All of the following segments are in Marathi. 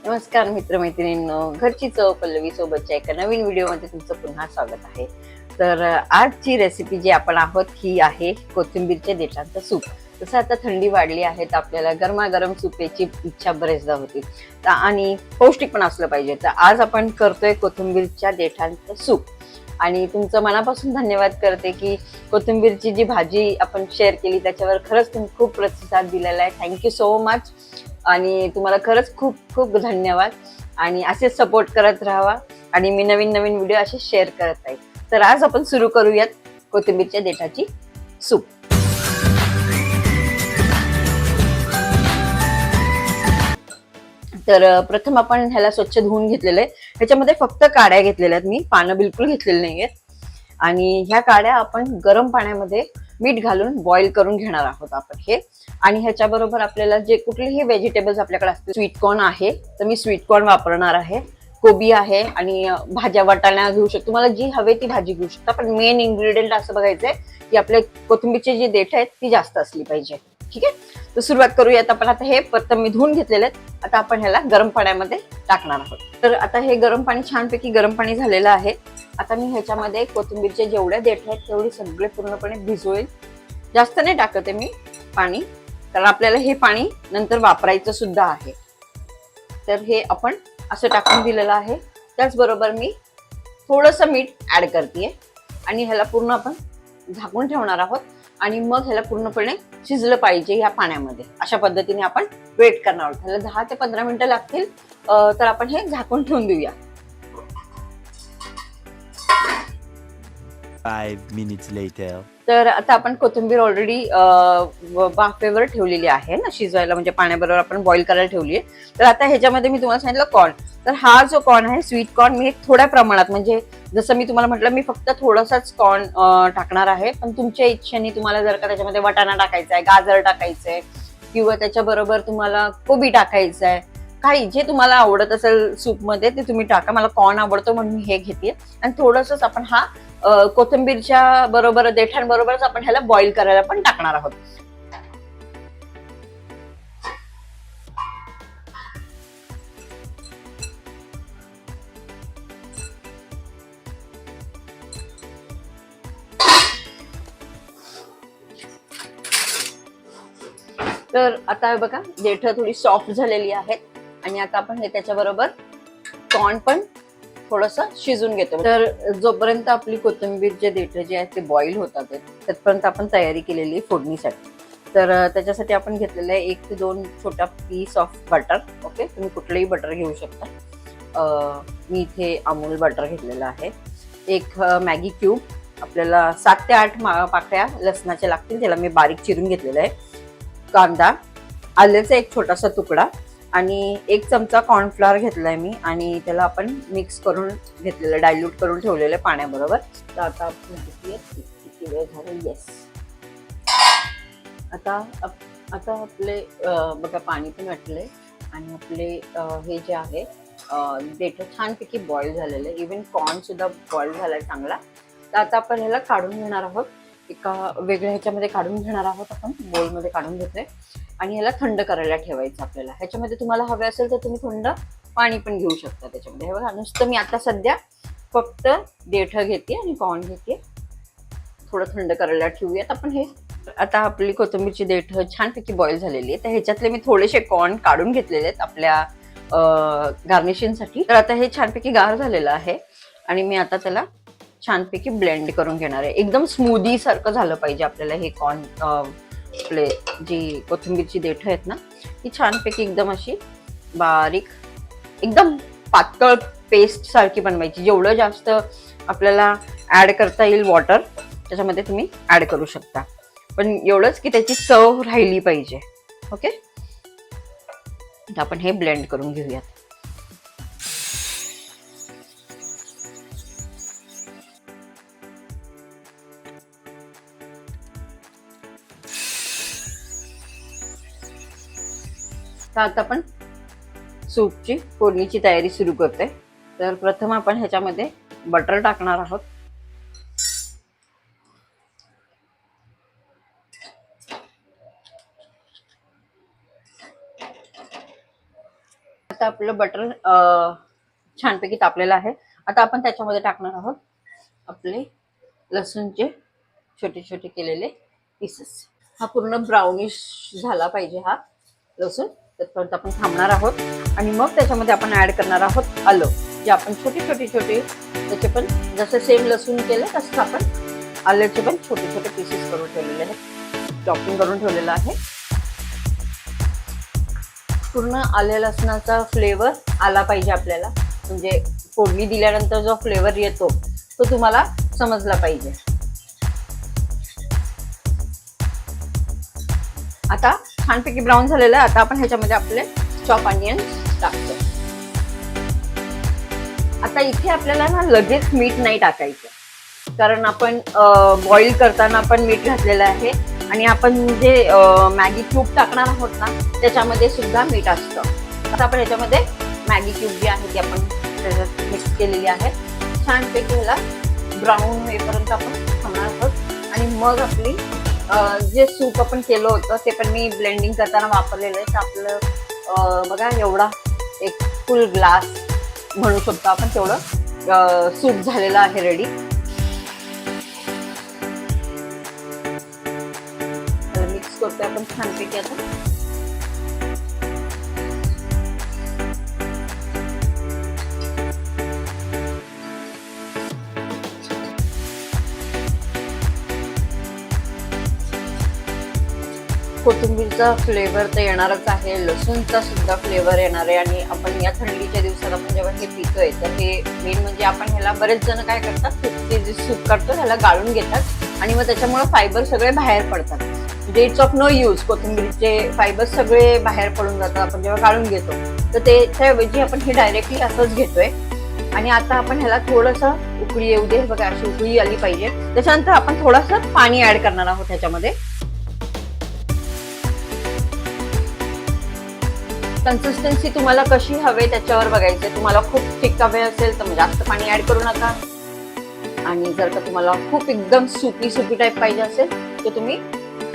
नमस्कार मित्रमैत्रिणींनो, घरची चव पल्लवी सोबतच्या एका नवीन व्हिडिओमध्ये तुमचं पुन्हा स्वागत आहे. तर आजची रेसिपी जी आपण आहोत ही आहे कोथिंबीरच्या देठांचं सूप. जसं आता थंडी वाढली आहे तर आपल्याला गरमागरम सूप याची इच्छा बरेचदा होती आणि पौष्टिक पण असलं पाहिजे. तर आज आपण करतोय कोथिंबीरच्या देठांचं सूप आणि तुमचं मनापासून धन्यवाद करते की कोथिंबीरची जी भाजी आपण शेअर केली त्याच्यावर खरंच तुम्ही खूप प्रतिसाद दिलेला आहे. थँक्यू सो मच आणि तुम्हाला खरंच खूप खूप धन्यवाद आणि असेच सपोर्ट करत राहावा आणि मी नवीन नवीन व्हिडिओ असे शेअर करत आहे. तर आज आपण सुरू करूयात कोथिंबीरच्या देठाची सूप. तर प्रथम आपण ह्याला स्वच्छ धुवून घेतलेलं आहे. ह्याच्यामध्ये फक्त काड्या घेतलेल्या आहेत, मी पानं बिलकुल घेतलेली नाहीयेत. आणि ह्या काड्या आपण गरम पाण्यामध्ये मीठ घालून बॉईल करून घेणार आहोत आपण हे. आणि ह्याच्याबरोबर आपल्याला जे कुठलेही व्हेजिटेबल्स आपल्याकडे असतील, स्वीट कॉर्न आहे तर मी स्वीट कॉर्न वापरणार आहे, कोबी आहे आणि भाज्या वाटाणा घेऊ शकतो, तुम्हाला जी हवे ती भाजी घेऊ शकता. पण मेन इन्ग्रेडियंट असं बघायचंय की आपले कोथिंबीरची जी देठ आहेत ती जास्त असली पाहिजे. ठीक आहे, तर सुरुवात करूयात आपण. आता हे प्रथम मी धुवून घेतलेले आहेत. आता आपण ह्याला गरम पाण्यामध्ये टाकणार आहोत. तर आता हे गरम पाणी छानपैकी गरम पाणी झालेलं आहे. आता मी ह्याच्यामध्ये कोथिंबीरचे जेवढ्या देठ आहेत तेवढे सगळे पूर्णपणे भिजवेल. जास्त नाही टाकते मी पाणी, कारण आपल्याला हे पाणी नंतर वापरायचं सुद्धा आहे. तर हे आपण असं टाकून दिलेलं आहे. त्याचबरोबर मी थोडंसं मीठ ऍड करते आणि ह्याला पूर्ण आपण झाकून ठेवणार आहोत आणि मग ह्याला पूर्णपणे शिजलं पाहिजे ह्या पाण्यामध्ये. अशा पद्धतीने आपण वेट करणार आहोत. ह्याला 10 ते 15 मिनिटं लागतील. तर आपण हे झाकून ठेवून देऊया. 5 minutes later. तर आता आपण कोथिंबीर ऑलरेडी वाफेवर ठेवलेली आहे ना शिजवायला, म्हणजे पाण्याबरोबर आपण बॉईल करायला ठेवली आहे. तर आता ह्याच्यामध्ये मी तुम्हाला सांगितलं कॉर्न. तर हा जो कॉर्न आहे स्वीट कॉर्न, मी थोड्या प्रमाणात, म्हणजे जसं मी तुम्हाला म्हटलं मी फक्त थोडासाच कॉर्न टाकणार आहे. पण तुमच्या इच्छेने तुम्हाला जर का त्याच्यामध्ये वाटाणा टाकायचा आहे, गाजर टाकायचं आहे किंवा त्याच्याबरोबर तुम्हाला कोबी टाकायचं आहे, काही जे तुम्हाला आवडत असेल सूपमध्ये ते तुम्ही टाका. मला कॉर्न आवडतो म्हणून मी हे घेते. आणि थोडंसंच आपण हा कोथिंबीरच्या बरोबर देठांबरोबरच आपण ह्याला बॉईल करायला पण टाकणार आहोत. तर आता बघा देठ थोडी सॉफ्ट झालेली आहेत आणि आता आपण हे त्याच्याबरोबर कॉर्न पण थोडस शिजून घेतो. तर जोपर्यंत आपली कोथिंबीरचे देठ जे आहेत ते बॉईल होतात तिथपर्यंत आपण तयारी केलेली फोडणीसाठी. तर त्याच्यासाठी आपण घेतलेलं आहे 1 ते 2 छोटा पीस ऑफ बटर. ओके, तुम्ही कुठलंही बटर घेऊ शकता. मी इथे अमूल बटर घेतलेलं आहे. एक मॅगी क्यूब, आपल्याला 7 ते 8 पाकळ्या लसणाच्या लागतील, त्याला मी बारीक चिरून घेतलेलं आहे. कांदा, आल्याचा एक छोटासा तुकडा आणि 1 चमचा कॉर्नफ्लॉवर घेतलाय मी आणि त्याला आपण मिक्स करून घेतलेलं, डायल्यूट करून ठेवलेलं पाण्याबरोबर. तर आता आपण किती वेळ झाला. येस, आता आपले बघा पाणी पण वाटलंय आणि आपले हे जे आहे देठ छानपैकी बॉईल झालेलं आहे. इव्हन कॉर्न सुद्धा बॉईल झालाय चांगला. तर आता आपण ह्याला काढून घेणार आहोत, एका वेगळ्या ह्याच्यामध्ये काढून घेणार आहोत. आपण बोलमध्ये काढून घेतोय आणि ह्याला थंड करायला ठेवायचं आपल्याला. ह्याच्यामध्ये तुम्हाला हवे असेल तर तुम्ही थंड पाणी पण घेऊ शकता त्याच्यामध्ये. हे बघा, नुसतं मी आता सध्या फक्त देठ घेते आणि कॉर्न घेते. थोडं थंड करायला ठेवूयात आपण हे. आता आपली कोथिंबीरची देठ छानपैकी बॉईल झालेली आहे. तर ह्याच्यातले मी थोडेसे कॉर्न काढून घेतलेले आहेत आपल्या गार्निशिंगसाठी. तर आता हे छानपैकी गार झालेलं आहे आणि मी आता त्याला छानपैकी ब्लेंड करून घेणार आहे. एकदम स्मूदी सारखं झालं पाहिजे आपल्याला हे कॉर्न. आपले जी कोथिंबीरची देठ आहेत ना ती छानपैकी एकदम अशी बारीक, एकदम पातळ पेस्ट सारखी बनवायची. जेवढं जास्त आपल्याला ऍड करता येईल वॉटर त्याच्यामध्ये तुम्ही ऍड करू शकता, पण एवढंच की त्याची चव राहिली पाहिजे. ओके, आपण हे ब्लेंड करून घेऊयात. तर आता आपण सूपची फोडणीची तयारी सुरू करते. तर प्रथम आपण ह्याच्यामध्ये बटर टाकणार आहोत. आता आपलं बटर छानपैकी तापलेलं आहे. आता आपण त्याच्यामध्ये टाकणार आहोत आपले लसूणचे छोटे छोटे केलेले पीसेस. हा पूर्ण ब्राउनिश झाला पाहिजे हा लसूण, त्यापर्यंत आपण थांबणार आहोत. आणि मग त्याच्यामध्ये आपण ऍड करणार आहोत आलं, जे आपण छोटे छोटे छोटे त्याचे पण जसं सेम लसूण केलं तसंच आपण आल्याचे पण छोटे छोटे पीसेस करून ठेवलेले आहेत, चॉपिंग करून ठेवलेलं आहे. पूर्ण आले लसणाचा फ्लेवर आला पाहिजे आपल्याला, म्हणजे फोडणी दिल्यानंतर जो फ्लेवर येतो तो तुम्हाला समजला पाहिजे. आता छानपैकी ब्राऊन झालेलं आहे. आता आपण ह्याच्यामध्ये आपले चॉप ऑनियन टाकतो. आता इथे आपल्याला ना लगेच मीठ नाही टाकायचं, कारण आपण बॉईल करताना आपण मीठ घातलेलं आहे आणि आपण जे मॅगी क्यूब टाकणार आहोत ना त्याच्यामध्ये सुद्धा मीठ असतं. आता आपण ह्याच्यामध्ये मॅगी क्यूब जी आहे ती आपण त्याच्यात मिक्स केलेली आहे. छानपैकी ह्याला ब्राऊन होईपर्यंत आपण थांबणार आहोत. आणि मग आपली जे सूप आपण केलं होतं ते पण मी ब्लेंडिंग करताना वापरलेलं आहे. तर आपलं बघा एवढा एक फुल ग्लास म्हणू शकतो आपण, तेवढं सूप झालेलं आहे रेडी. मिक्स करतोय आपण छानपैकी आता. कोथिंबीरचा फ्लेवर तर येणारच आहे, लसूणचा सुद्धा फ्लेवर येणार आहे. आणि आपण या थंडीच्या दिवसात आपण जेव्हा हे पितोय तर हे मेन म्हणजे आपण ह्याला बरेच जण काय करतात, ते जे सूप करतो त्याला गाळून घेतात आणि मग त्याच्यामुळे फायबर सगळे बाहेर पडतात. म्हणजे इट्स ऑफ नो यूज, कोथिंबीरचे फायबर सगळे बाहेर पडून जातात आपण जेव्हा गाळून घेतो. तर त्याऐवजी आपण हे डायरेक्टली असंच घेतोय. आणि आता आपण ह्याला थोडंसं उकळी येऊ दे, बघा अशी उकळी आली पाहिजे. त्याच्यानंतर आपण थोडंसं पाणी ऍड करणार आहोत ह्याच्यामध्ये. कन्सिस्टन्सी तुम्हाला कशी हवे त्याच्यावर बघायचे. तुम्हाला खूप थिक हवे असेल तर जास्त पाणी ऍड करू नका, आणि जर का तुम्हाला खूप एकदम सुपी सुपी टाईप पाहिजे असेल तर तुम्ही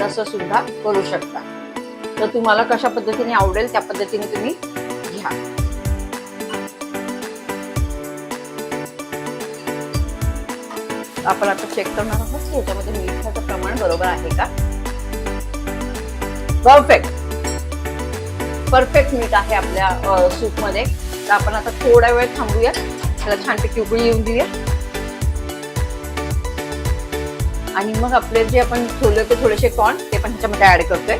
तसं सुद्धा करू शकता. तर तुम्हाला कशा पद्धतीने आवडेल त्या पद्धतीने तुम्ही घ्या. आपण आता चेक करणार आहोत की ह्याच्यामध्ये मिठाचं प्रमाण बरोबर आहे का. परफेक्ट मीठ आहे आपल्या सूप मध्ये. तर आपण आता थोडा वेळ थांबूया, त्याला छानपैकी उकळी येऊन देऊया. आणि मग आपले जे आपण ठेवले होते थोडेसे कॉर्न ते पण ह्याच्यामध्ये ऍड करतोय.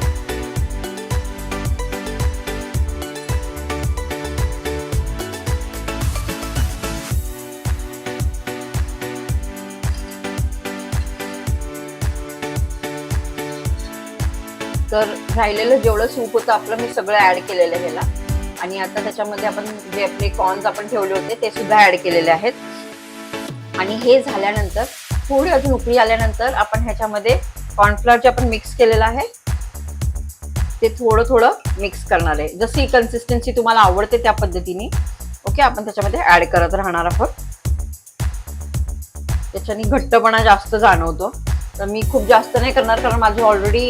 तर राहिलेलं जेवढं सूप होतं आपलं मी सगळं ऍड केलेलं आहे ह्याला. आणि आता त्याच्यामध्ये आपण जे आपले कॉर्न्स आपण ठेवले होते ते सुद्धा ऍड केलेले आहेत. आणि हे झाल्यानंतर थोडी अजून उकळी आल्यानंतर आपण ह्याच्यामध्ये कॉर्नफ्लॉवर जे आपण मिक्स केलेलं आहे ते थोडं थोडं मिक्स करणार आहे. जशी कन्सिस्टन्सी तुम्हाला आवडते त्या पद्धतीने ओके आपण त्याच्यामध्ये ऍड करत राहणार आहोत. त्याच्याने घट्टपणा जास्त जाणवतो. तर मी खूप जास्त नाही करणार, कारण माझं ऑलरेडी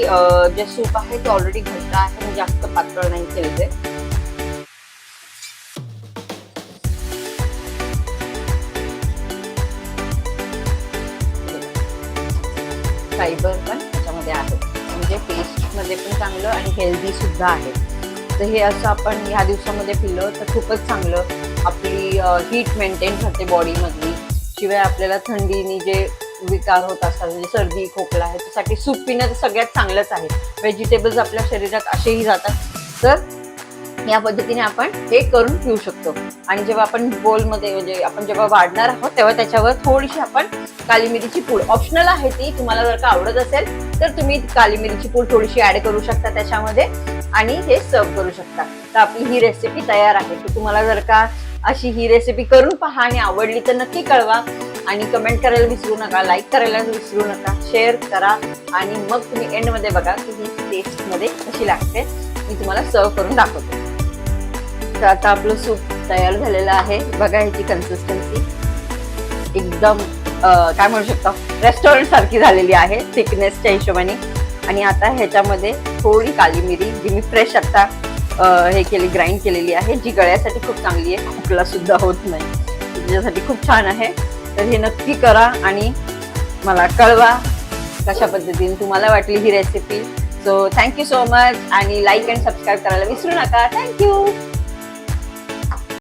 जे सूप आहे ते ऑलरेडी घट्ट आहे, मी जास्त पातळ नाही केले. फायबर पण त्याच्यामध्ये आहे, म्हणजे टेस्ट मध्ये पण चांगलं आणि हेल्दी सुद्धा आहे. तर हे असं आपण ह्या दिवसामध्ये पिलं तर खूपच चांगलं. आपली हीट मेंटेन राहते बॉडीमधली. शिवाय आपल्याला थंडीने जे विकार होत असतात, म्हणजे सर्दी खोकला आहे, त्यासाठी सूप पिणं सगळ्यात चांगलंच आहे. व्हेजिटेबल्स आपल्या शरीरात असेही जातात. तर या पद्धतीने आपण हे करून पिऊ शकतो. आणि जेव्हा आपण बोलमध्ये म्हणजे आपण जेव्हा वाढणार आहोत तेव्हा त्याच्यावर थोडीशी आपण काली मिरीची पूड ऑप्शनल आहे, ती तुम्हाला जर का आवडत असेल तर तुम्ही काली मिरीची पूड थोडीशी ऍड करू शकता त्याच्यामध्ये आणि हे सर्व करू शकता. तर आपली ही रेसिपी तयार आहे. तर तुम्हाला जर का अशी ही रेसिपी करून पहा आणि आवडली तर नक्की कळवा. आणि कमेंट करायला विसरू नका, लाईक करायला विसरू नका, शेअर करा. आणि मग तुम्ही एंडमध्ये बघा की ही टेस्टमध्ये कशी लागते, मी तुम्हाला सर्व करून दाखवते. तर आता आपलं सूप तयार झालेलं आहे. बघा ह्याची कन्सिस्टन्सी एकदम काय म्हणू शकता रेस्टॉरंट सारखी झालेली आहे थिकनेसच्या हिशोबाने. आणि आता ह्याच्यामध्ये थोडी काली मिरी जी मी फ्रेश आता हे केली, ग्राइंड केलेली आहे, जी गळ्यासाठी खूप चांगली आहे, खोकला सुद्धा होत नाही, त्याच्यासाठी खूप छान आहे. तर हे नक्की करा आणि मला कळवा कशा पद्धतीने तुम्हाला वाटली ही recipe. So thank you so much आणि लाईक अँड सबस्क्राईब करायला विसरू नका. थँक्यू.